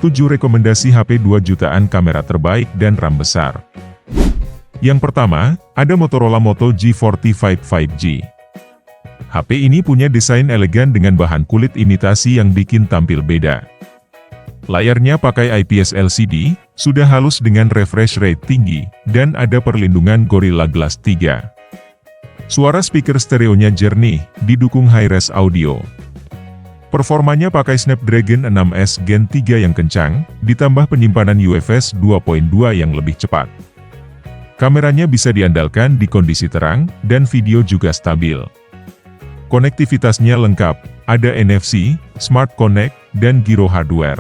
7 rekomendasi HP 2 jutaan kamera terbaik dan RAM besar. Yang pertama, ada Motorola Moto G45 5G. HP ini punya desain elegan dengan bahan kulit imitasi yang bikin tampil beda. Layarnya pakai IPS LCD, sudah halus dengan refresh rate tinggi, dan ada perlindungan Gorilla Glass 3. Suara speaker stereonya jernih, didukung high-res audio. Performanya pakai Snapdragon 6S Gen 3 yang kencang, ditambah penyimpanan UFS 2.2 yang lebih cepat. Kameranya bisa diandalkan di kondisi terang, dan video juga stabil. Konektivitasnya lengkap, ada NFC, Smart Connect, dan Giro hardware.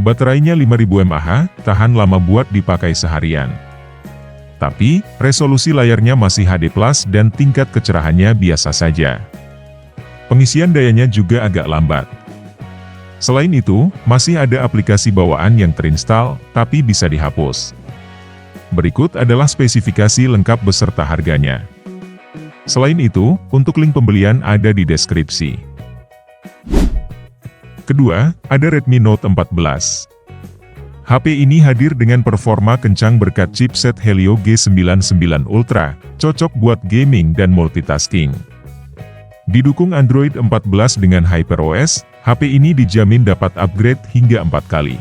Baterainya 5000 mAh, tahan lama buat dipakai seharian. Tapi, resolusi layarnya masih HD+, dan tingkat kecerahannya biasa saja. Pengisian dayanya juga agak lambat. Selain itu, masih ada aplikasi bawaan yang terinstal, tapi bisa dihapus. Berikut adalah spesifikasi lengkap beserta harganya. Selain itu, untuk link pembelian ada di deskripsi. Kedua, ada Redmi Note 14. HP ini hadir dengan performa kencang berkat chipset Helio G99 Ultra, cocok buat gaming dan multitasking. Didukung Android 14 dengan HyperOS, HP ini dijamin dapat upgrade hingga 4 kali.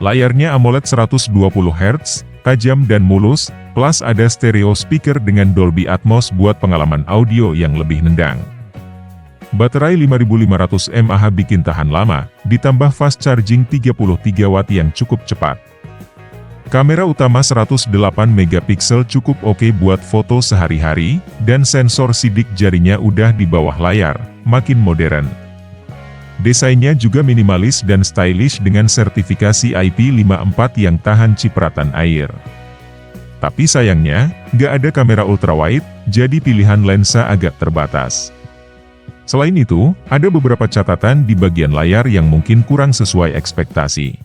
Layarnya AMOLED 120Hz, tajam dan mulus, plus ada stereo speaker dengan Dolby Atmos buat pengalaman audio yang lebih nendang. Baterai 5500 mAh bikin tahan lama, ditambah fast charging 33 watt yang cukup cepat. Kamera utama 108 megapiksel cukup oke buat foto sehari-hari, dan sensor sidik jarinya udah di bawah layar, makin modern. Desainnya juga minimalis dan stylish dengan sertifikasi IP54 yang tahan cipratan air. Tapi sayangnya, nggak ada kamera ultrawide, jadi pilihan lensa agak terbatas. Selain itu, ada beberapa catatan di bagian layar yang mungkin kurang sesuai ekspektasi.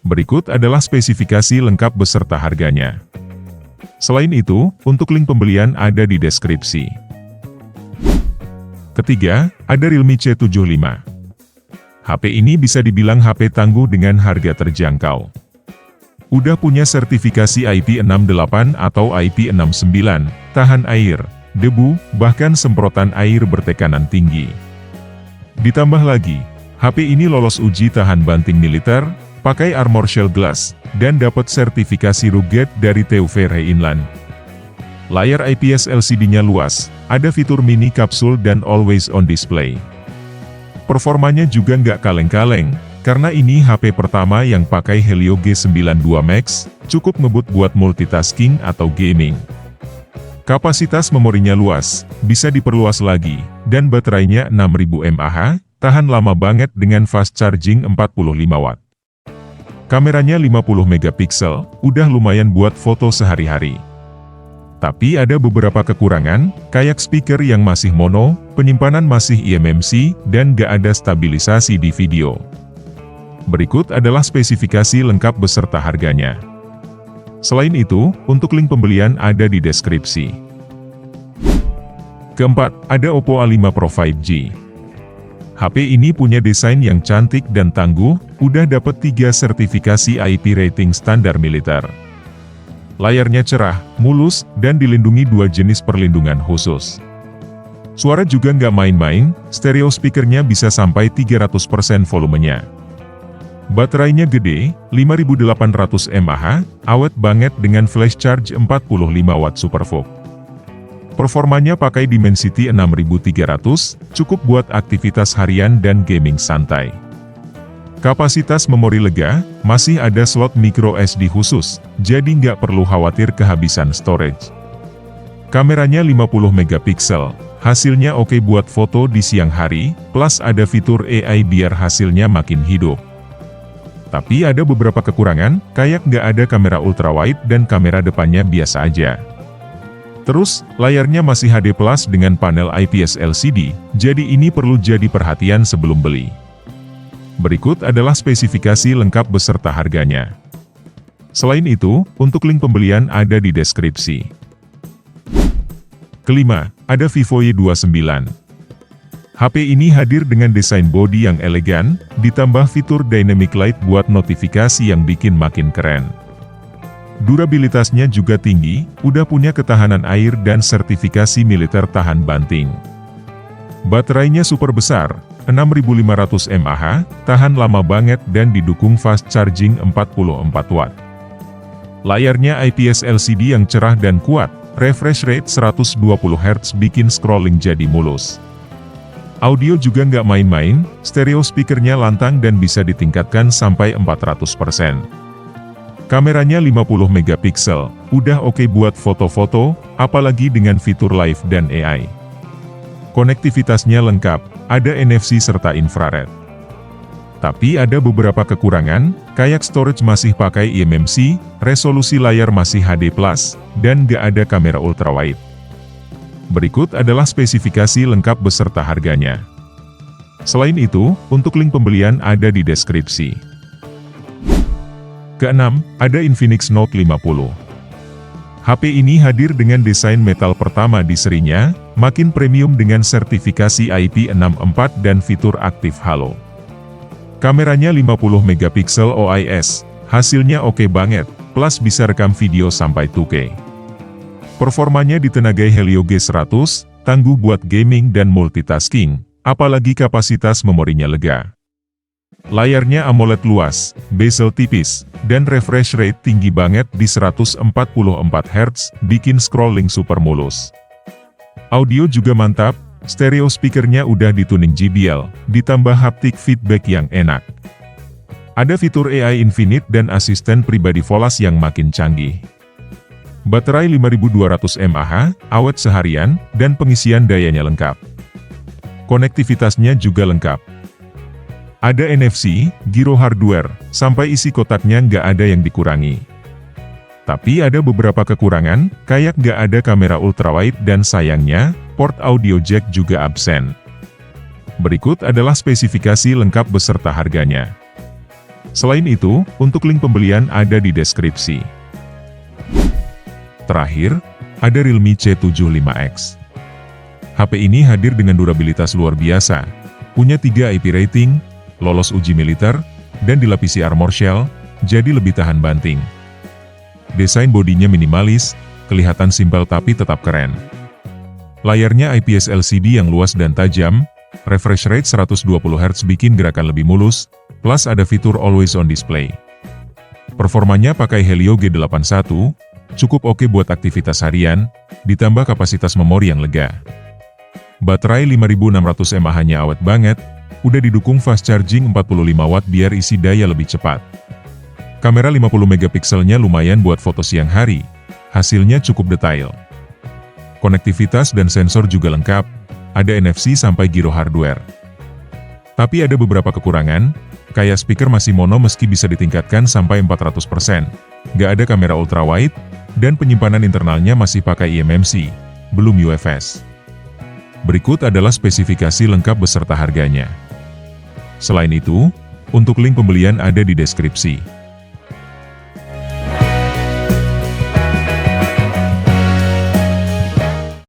Berikut adalah spesifikasi lengkap beserta harganya. Selain itu, untuk link pembelian ada di deskripsi. Ketiga, ada Realme C75. HP ini bisa dibilang HP tangguh dengan harga terjangkau. Udah punya sertifikasi IP68 atau IP69, tahan air, debu, bahkan semprotan air bertekanan tinggi. Ditambah lagi, HP ini lolos uji tahan banting militer, pakai armor shell glass, dan dapat sertifikasi rugged dari TÜV Rheinland. Layar IPS LCD-nya luas, ada fitur mini kapsul dan always on display. Performanya juga nggak kaleng-kaleng, karena ini HP pertama yang pakai Helio G92 Max, cukup ngebut buat multitasking atau gaming. Kapasitas memorinya luas, bisa diperluas lagi, dan baterainya 6000 mAh, tahan lama banget dengan fast charging 45 watt. Kameranya 50 megapiksel, udah lumayan buat foto sehari-hari. Tapi ada beberapa kekurangan, kayak speaker yang masih mono, penyimpanan masih eMMC, dan gak ada stabilisasi di video. Berikut adalah spesifikasi lengkap beserta harganya. Selain itu, untuk link pembelian ada di deskripsi. Keempat, ada Oppo A5 Pro 5G. HP ini punya desain yang cantik dan tangguh, udah dapat 3 sertifikasi IP rating standar militer. Layarnya cerah, mulus, dan dilindungi 2 jenis perlindungan khusus. Suara juga nggak main-main, stereo speakernya bisa sampai 300% volumenya. Baterainya gede, 5800 mAh, awet banget dengan flash charge 45 watt SuperVOOC. Performanya pakai Dimensity 6300, cukup buat aktivitas harian dan gaming santai. Kapasitas memori lega, masih ada slot micro SD khusus, jadi nggak perlu khawatir kehabisan storage. Kameranya 50 megapiksel, hasilnya oke buat foto di siang hari, plus ada fitur AI biar hasilnya makin hidup. Tapi ada beberapa kekurangan, kayak nggak ada kamera ultrawide dan kamera depannya biasa aja. Terus, layarnya masih HD+ dengan panel IPS LCD, jadi ini perlu jadi perhatian sebelum beli. Berikut adalah spesifikasi lengkap beserta harganya. Selain itu, untuk link pembelian ada di deskripsi. Kelima, ada Vivo Y29. HP ini hadir dengan desain bodi yang elegan, ditambah fitur Dynamic Light buat notifikasi yang bikin makin keren. Durabilitasnya juga tinggi, udah punya ketahanan air dan sertifikasi militer tahan banting. Baterainya super besar, 6500 mAh, tahan lama banget dan didukung fast charging 44 watt. Layarnya IPS LCD yang cerah dan kuat, refresh rate 120 Hz bikin scrolling jadi mulus. Audio juga nggak main-main, stereo speakernya lantang dan bisa ditingkatkan sampai 400%. Kameranya 50 megapiksel, udah oke buat foto-foto, apalagi dengan fitur live dan AI. Konektivitasnya lengkap, ada NFC serta infrared. Tapi ada beberapa kekurangan, kayak storage masih pakai eMMC, resolusi layar masih HD+, dan nggak ada kamera ultrawide. Berikut adalah spesifikasi lengkap beserta harganya. Selain itu, untuk link pembelian ada di deskripsi. Keenam, ada Infinix Note 50. HP ini hadir dengan desain metal pertama di serinya, makin premium dengan sertifikasi IP64 dan fitur aktif halo. Kameranya 50 megapiksel OIS, hasilnya oke banget, plus bisa rekam video sampai 2K. Performanya ditenagai Helio G100, tangguh buat gaming dan multitasking, apalagi kapasitas memorinya lega. Layarnya AMOLED luas, bezel tipis, dan refresh rate tinggi banget di 144 Hz, bikin scrolling super mulus. Audio juga mantap, stereo speakernya udah dituning JBL, ditambah haptic feedback yang enak. Ada fitur AI Infinite dan asisten pribadi volas yang makin canggih. Baterai 5200 mAh, awet seharian, dan pengisian dayanya lengkap. Konektivitasnya juga lengkap. Ada NFC, giro hardware, sampai isi kotaknya nggak ada yang dikurangi. Tapi ada beberapa kekurangan, kayak nggak ada kamera ultrawide dan sayangnya, port audio jack juga absen. Berikut adalah spesifikasi lengkap beserta harganya. Selain itu, untuk link pembelian ada di deskripsi. Terakhir, ada Realme C75X. HP ini hadir dengan durabilitas luar biasa, punya 3 IP rating, lolos uji militer, dan dilapisi armor shell, jadi lebih tahan banting. Desain bodinya minimalis, kelihatan simpel tapi tetap keren. Layarnya IPS LCD yang luas dan tajam, refresh rate 120 Hz bikin gerakan lebih mulus, plus ada fitur Always On Display. Performanya pakai Helio G81, cukup oke buat aktivitas harian, ditambah kapasitas memori yang lega. Baterai 5600 mAh-nya awet banget, udah didukung fast charging 45 watt biar isi daya lebih cepat. Kamera 50 megapikselnya lumayan buat foto siang hari, hasilnya cukup detail. Konektivitas dan sensor juga lengkap, ada NFC sampai giro hardware. Tapi ada beberapa kekurangan, kayak speaker masih mono meski bisa ditingkatkan sampai 400%, nggak ada kamera ultrawide, dan penyimpanan internalnya masih pakai eMMC, belum UFS. Berikut adalah spesifikasi lengkap beserta harganya. Selain itu, untuk link pembelian ada di deskripsi.